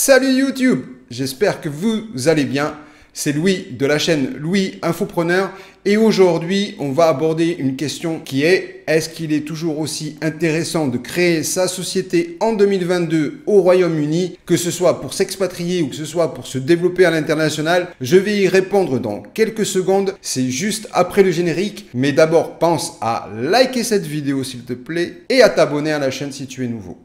Salut YouTube, j'espère que vous allez bien. C'est Louis de la chaîne Louis Infopreneur et aujourd'hui on va aborder une question qui est: est-ce qu'il est toujours aussi intéressant de créer sa société en 2022 au Royaume-Uni, que ce soit pour s'expatrier ou que ce soit pour se développer à l'international? Je vais y répondre dans quelques secondes, c'est juste après le générique, mais d'abord pense à liker cette vidéo s'il te plaît et à t'abonner à la chaîne si tu es nouveau.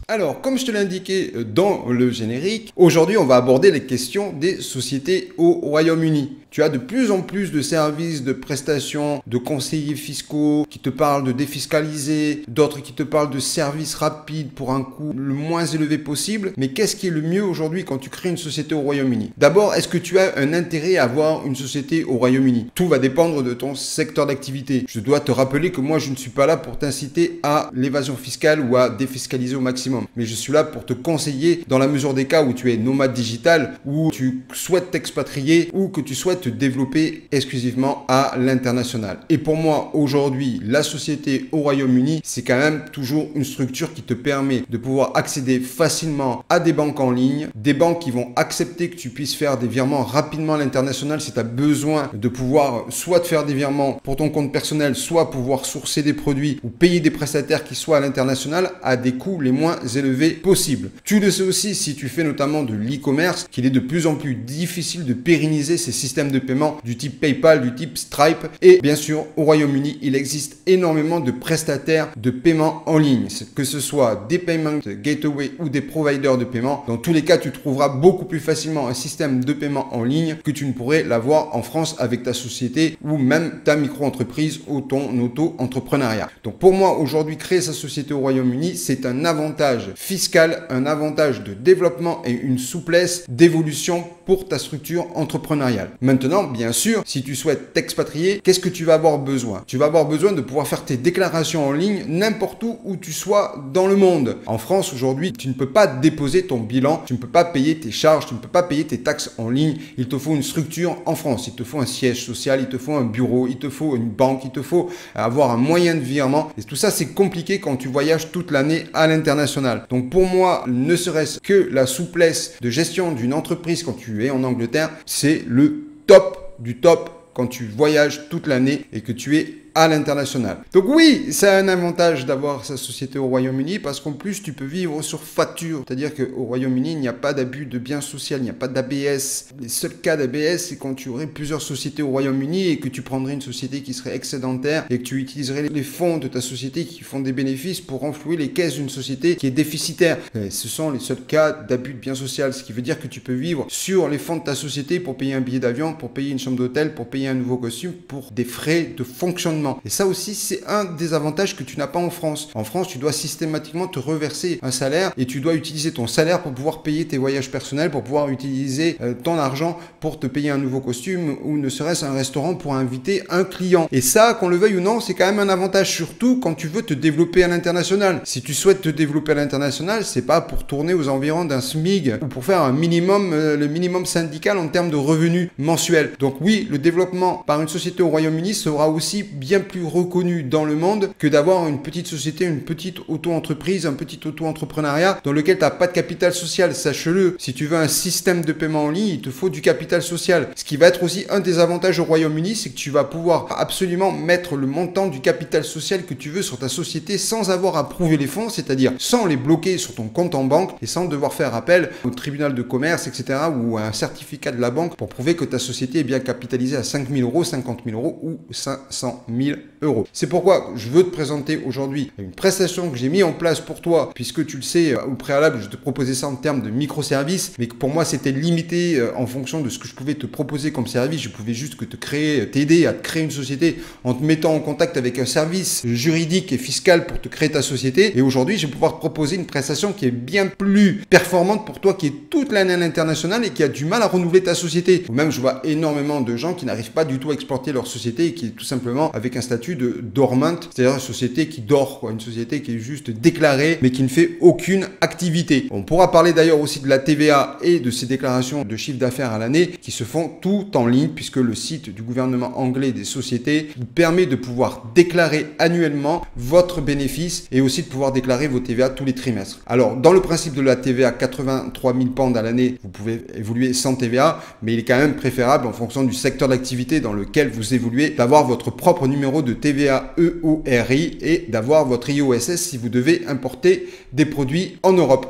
Alors, comme je te l'ai indiqué dans le générique, aujourd'hui on va aborder les questions des sociétés au Royaume-Uni. Tu as de plus en plus de services, de prestations, de conseillers fiscaux qui te parlent de défiscaliser, d'autres qui te parlent de services rapides pour un coût le moins élevé possible. Mais qu'est-ce qui est le mieux aujourd'hui quand tu crées une société au Royaume-Uni? D'abord, est-ce que tu as un intérêt à avoir une société au Royaume-Uni? Tout va dépendre de ton secteur d'activité. Je dois te rappeler que moi je ne suis pas là pour t'inciter à l'évasion fiscale ou à défiscaliser au maximum. Mais je suis là pour te conseiller dans la mesure des cas où tu es nomade digital, où tu souhaites t'expatrier ou que tu souhaites te développer exclusivement à l'international. Et pour moi, aujourd'hui, la société au Royaume-Uni, c'est quand même toujours une structure qui te permet de pouvoir accéder facilement à des banques en ligne, des banques qui vont accepter que tu puisses faire des virements rapidement à l'international si tu as besoin de pouvoir soit te faire des virements pour ton compte personnel, soit pouvoir sourcer des produits ou payer des prestataires qui soient à l'international à des coûts les moins élevés possibles. Tu le sais aussi si tu fais notamment de l'e-commerce qu'il est de plus en plus difficile de pérenniser ces systèmes de paiement du type PayPal, du type Stripe. Et bien sûr, au Royaume-Uni, il existe énormément de prestataires de paiement en ligne, que ce soit des payment gateway ou des providers de paiement. Dans tous les cas, tu trouveras beaucoup plus facilement un système de paiement en ligne que tu ne pourrais l'avoir en France avec ta société ou même ta micro-entreprise ou ton auto-entrepreneuriat. Donc pour moi, aujourd'hui, créer sa société au Royaume-Uni, c'est un avantage fiscal, un avantage de développement et une souplesse d'évolution pour ta structure entrepreneuriale. Maintenant, bien sûr, si tu souhaites t'expatrier, qu'est-ce que tu vas avoir besoin? Tu vas avoir besoin de pouvoir faire tes déclarations en ligne n'importe où tu sois dans le monde. En France, aujourd'hui, tu ne peux pas déposer ton bilan, tu ne peux pas payer tes charges, tu ne peux pas payer tes taxes en ligne. Il te faut une structure en France, il te faut un siège social, il te faut un bureau, il te faut une banque, il te faut avoir un moyen de virement. Et tout ça, c'est compliqué quand tu voyages toute l'année à l'international. Donc pour moi, ne serait-ce que la souplesse de gestion d'une entreprise quand tu es en Angleterre, c'est le top du top quand tu voyages toute l'année et que tu es à l'international. Donc oui, c'est un avantage d'avoir sa société au Royaume-Uni parce qu'en plus, tu peux vivre sur facture. C'est-à-dire qu'au Royaume-Uni, il n'y a pas d'abus de biens social, il n'y a pas d'ABS. Les seuls cas d'ABS, c'est quand tu aurais plusieurs sociétés au Royaume-Uni et que tu prendrais une société qui serait excédentaire et que tu utiliserais les fonds de ta société qui font des bénéfices pour renflouer les caisses d'une société qui est déficitaire. Et ce sont les seuls cas d'abus de biens social, ce qui veut dire que tu peux vivre sur les fonds de ta société pour payer un billet d'avion, pour payer une chambre d'hôtel, pour payer un nouveau costume, pour des frais de fonctionnement. Et ça aussi, c'est un des avantages que tu n'as pas en France. En France, tu dois systématiquement te reverser un salaire et tu dois utiliser ton salaire pour pouvoir payer tes voyages personnels, pour pouvoir utiliser ton argent pour te payer un nouveau costume ou ne serait-ce un restaurant pour inviter un client. Et ça, qu'on le veuille ou non, c'est quand même un avantage, surtout quand tu veux te développer à l'international. Si tu souhaites te développer à l'international, c'est pas pour tourner aux environs d'un SMIC ou pour faire un minimum, le minimum syndical en termes de revenus mensuels. Donc oui, le développement par une société au Royaume-Uni sera aussi bien plus reconnu dans le monde que d'avoir une petite société, une petite auto-entreprise, un petit auto-entrepreneuriat dans lequel tu n'as pas de capital social. Sache-le, si tu veux un système de paiement en ligne, il te faut du capital social. Ce qui va être aussi un des avantages au Royaume-Uni, c'est que tu vas pouvoir absolument mettre le montant du capital social que tu veux sur ta société sans avoir à prouver les fonds, c'est-à-dire sans les bloquer sur ton compte en banque et sans devoir faire appel au tribunal de commerce, etc. ou à un certificat de la banque pour prouver que ta société est bien capitalisée à 5 000 euros, 50 000 euros ou 500 000 euros. C'est pourquoi je veux te présenter aujourd'hui une prestation que j'ai mis en place pour toi, puisque tu le sais, au préalable, je te proposais ça en termes de microservices, mais que pour moi, c'était limité en fonction de ce que je pouvais te proposer comme service. Je pouvais juste que t'aider à te créer une société en te mettant en contact avec un service juridique et fiscal pour te créer ta société. Et aujourd'hui, je vais pouvoir te proposer une prestation qui est bien plus performante pour toi, qui est toute l'année à l'international et qui a du mal à renouveler ta société. Ou même, je vois énormément de gens qui n'arrivent pas du tout à exporter leur société et qui tout simplement, avec avec un statut de dormant, c'est-à-dire une société qui dort, quoi, une société qui est juste déclarée mais qui ne fait aucune activité. On pourra parler d'ailleurs aussi de la TVA et de ces déclarations de chiffre d'affaires à l'année qui se font tout en ligne puisque le site du gouvernement anglais des sociétés vous permet de pouvoir déclarer annuellement votre bénéfice et aussi de pouvoir déclarer vos TVA tous les trimestres. Alors, dans le principe de la TVA, 83 000 pounds à l'année, vous pouvez évoluer sans TVA, mais il est quand même préférable en fonction du secteur d'activité dans lequel vous évoluez d'avoir votre propre numéro de TVA EORI et d'avoir votre IOSS si vous devez importer des produits en Europe.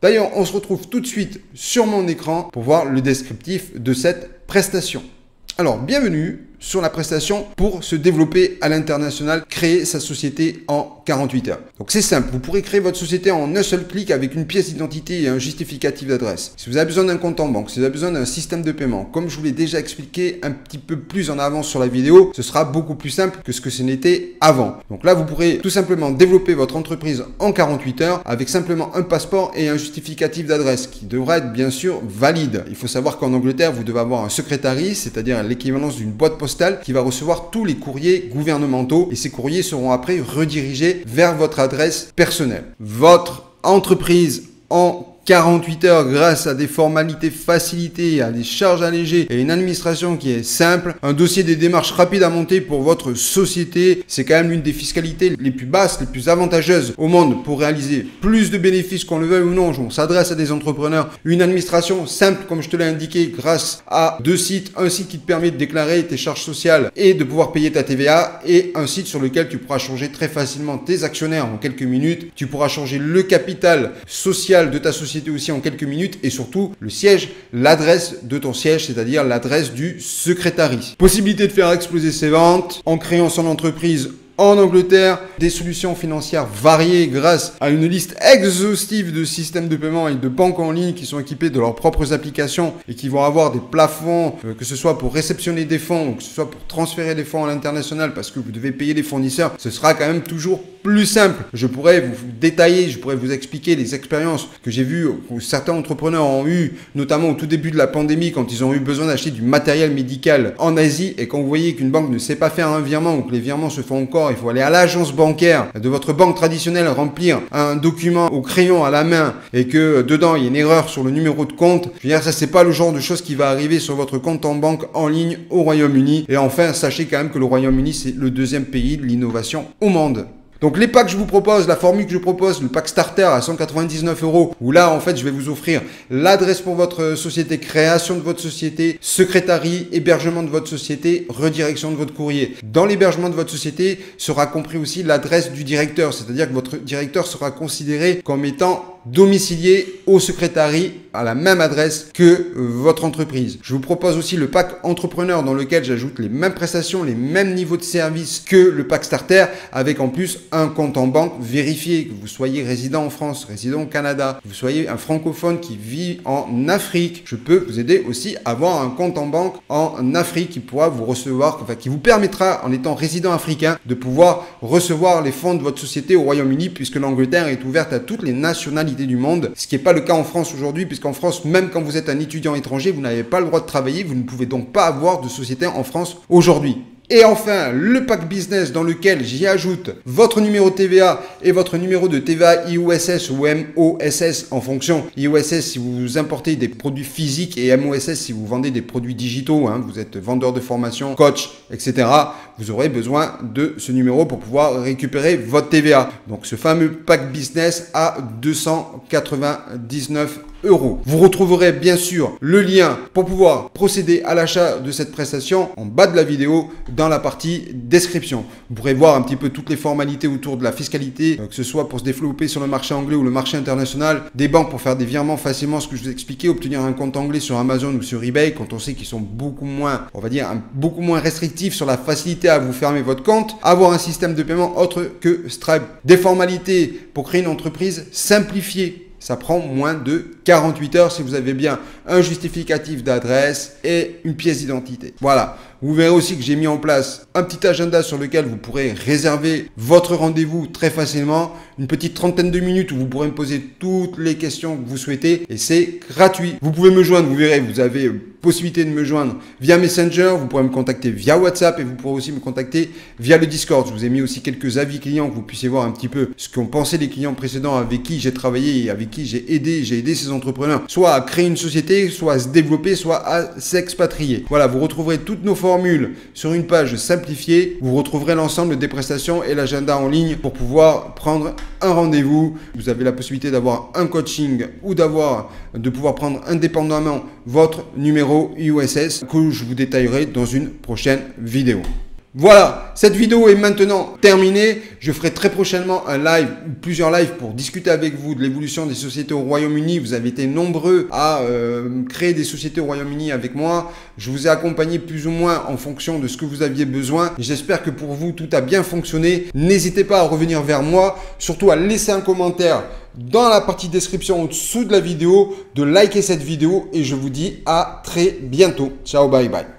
D'ailleurs, on se retrouve tout de suite sur mon écran pour voir le descriptif de cette prestation. Alors, bienvenue sur la prestation pour se développer à l'international, créer sa société en 48 heures. Donc c'est simple, vous pourrez créer votre société en un seul clic avec une pièce d'identité et un justificatif d'adresse. Si vous avez besoin d'un compte en banque, si vous avez besoin d'un système de paiement, comme je vous l'ai déjà expliqué un petit peu plus en avance sur la vidéo, ce sera beaucoup plus simple que ce que ce n'était avant. Donc là, vous pourrez tout simplement développer votre entreprise en 48 heures avec simplement un passeport et un justificatif d'adresse qui devra être bien sûr valide. Il faut savoir qu'en Angleterre, vous devez avoir un secrétariat, c'est-à-dire l'équivalence d'une boîte postale qui va recevoir tous les courriers gouvernementaux et ces courriers seront après redirigés vers votre adresse personnelle. Votre entreprise en 48 heures grâce à des formalités facilitées, à des charges allégées et une administration qui est simple, un dossier des démarches rapides à monter pour votre société, c'est quand même l'une des fiscalités les plus basses, les plus avantageuses au monde pour réaliser plus de bénéfices qu'on le veuille ou non. On s'adresse à des entrepreneurs, une administration simple comme je te l'ai indiqué grâce à deux sites, un site qui te permet de déclarer tes charges sociales et de pouvoir payer ta TVA et un site sur lequel tu pourras changer très facilement tes actionnaires en quelques minutes, tu pourras changer le capital social de ta société aussi en quelques minutes et surtout le siège, l'adresse de ton siège, c'est-à-dire l'adresse du secrétariat. Possibilité de faire exploser ses ventes en créant son entreprise en Angleterre, des solutions financières variées grâce à une liste exhaustive de systèmes de paiement et de banques en ligne qui sont équipés de leurs propres applications et qui vont avoir des plafonds, que ce soit pour réceptionner des fonds ou que ce soit pour transférer des fonds à l'international parce que vous devez payer les fournisseurs, ce sera quand même toujours plus simple. Je pourrais vous détailler, je pourrais vous expliquer les expériences que j'ai vues où certains entrepreneurs ont eu, notamment au tout début de la pandémie quand ils ont eu besoin d'acheter du matériel médical en Asie et quand vous voyez qu'une banque ne sait pas faire un virement ou que les virements se font encore, il faut aller à l'agence bancaire de votre banque traditionnelle, remplir un document au crayon à la main et que dedans il y a une erreur sur le numéro de compte. Je veux dire, ça c'est pas le genre de choses qui va arriver sur votre compte en banque en ligne au Royaume-Uni. Et enfin, sachez quand même que le Royaume-Uni c'est le deuxième pays de l'innovation au monde. Donc les packs que je vous propose, la formule que je propose, le pack starter à 199 €, où là en fait je vais vous offrir l'adresse pour votre société, création de votre société, secrétariat, hébergement de votre société, redirection de votre courrier. Dans l'hébergement de votre société sera compris aussi l'adresse du directeur, c'est-à-dire que votre directeur sera considéré comme étant domicilié au secrétariat à la même adresse que votre entreprise. Je vous propose aussi le pack entrepreneur dans lequel j'ajoute les mêmes prestations, les mêmes niveaux de service que le pack starter avec en plus un compte en banque vérifié, que vous soyez résident en France, résident au Canada, que vous soyez un francophone qui vit en Afrique. Je peux vous aider aussi à avoir un compte en banque en Afrique qui pourra vous recevoir, enfin qui vous permettra en étant résident africain de pouvoir recevoir les fonds de votre société au Royaume-Uni puisque l'Angleterre est ouverte à toutes les nationalités du monde, ce qui n'est pas le cas en France aujourd'hui puisqu'en France, même quand vous êtes un étudiant étranger, vous n'avez pas le droit de travailler, vous ne pouvez donc pas avoir de société en France aujourd'hui. Et enfin, le pack business dans lequel j'y ajoute votre numéro de TVA et votre numéro de TVA IOSS ou MOSS en fonction. IOSS si vous importez des produits physiques et MOSS si vous vendez des produits digitaux, hein, vous êtes vendeur de formation, coach, etc. Vous aurez besoin de ce numéro pour pouvoir récupérer votre TVA. Donc ce fameux pack business à 299 €. Vous retrouverez bien sûr le lien pour pouvoir procéder à l'achat de cette prestation en bas de la vidéo dans la partie description. Vous pourrez voir un petit peu toutes les formalités autour de la fiscalité, que ce soit pour se développer sur le marché anglais ou le marché international, des banques pour faire des virements facilement, ce que je vous ai expliqué, obtenir un compte anglais sur Amazon ou sur eBay quand on sait qu'ils sont beaucoup moins, on va dire, beaucoup moins restrictifs sur la facilité à vous fermer votre compte, avoir un système de paiement autre que Stripe, des formalités pour créer une entreprise simplifiée. Ça prend moins de 48 heures si vous avez bien un justificatif d'adresse et une pièce d'identité. Voilà. Vous verrez aussi que j'ai mis en place un petit agenda sur lequel vous pourrez réserver votre rendez-vous très facilement. Une petite trentaine de minutes où vous pourrez me poser toutes les questions que vous souhaitez et c'est gratuit. Vous pouvez me joindre, vous verrez, vous avez possibilité de me joindre via Messenger, vous pourrez me contacter via WhatsApp et vous pourrez aussi me contacter via le Discord. Je vous ai mis aussi quelques avis clients que vous puissiez voir un petit peu ce qu'ont pensé les clients précédents avec qui j'ai travaillé et avec qui j'ai aidé ces entrepreneurs soit à créer une société, soit à se développer, soit à s'expatrier. Voilà, vous retrouverez toutes nos formules sur une page simplifiée. Vous retrouverez l'ensemble des prestations et l'agenda en ligne pour pouvoir prendre un rendez-vous. Vous avez la possibilité d'avoir un coaching ou de pouvoir prendre indépendamment votre numéro USS que je vous détaillerai dans une prochaine vidéo. Voilà, cette vidéo est maintenant terminée. Je ferai très prochainement un live ou plusieurs lives pour discuter avec vous de l'évolution des sociétés au Royaume-Uni. Vous avez été nombreux à créer des sociétés au Royaume-Uni avec moi. Je vous ai accompagné plus ou moins en fonction de ce que vous aviez besoin. J'espère que pour vous, tout a bien fonctionné. N'hésitez pas à revenir vers moi, surtout à laisser un commentaire dans la partie description au-dessous de la vidéo, de liker cette vidéo et je vous dis à très bientôt. Ciao, bye bye.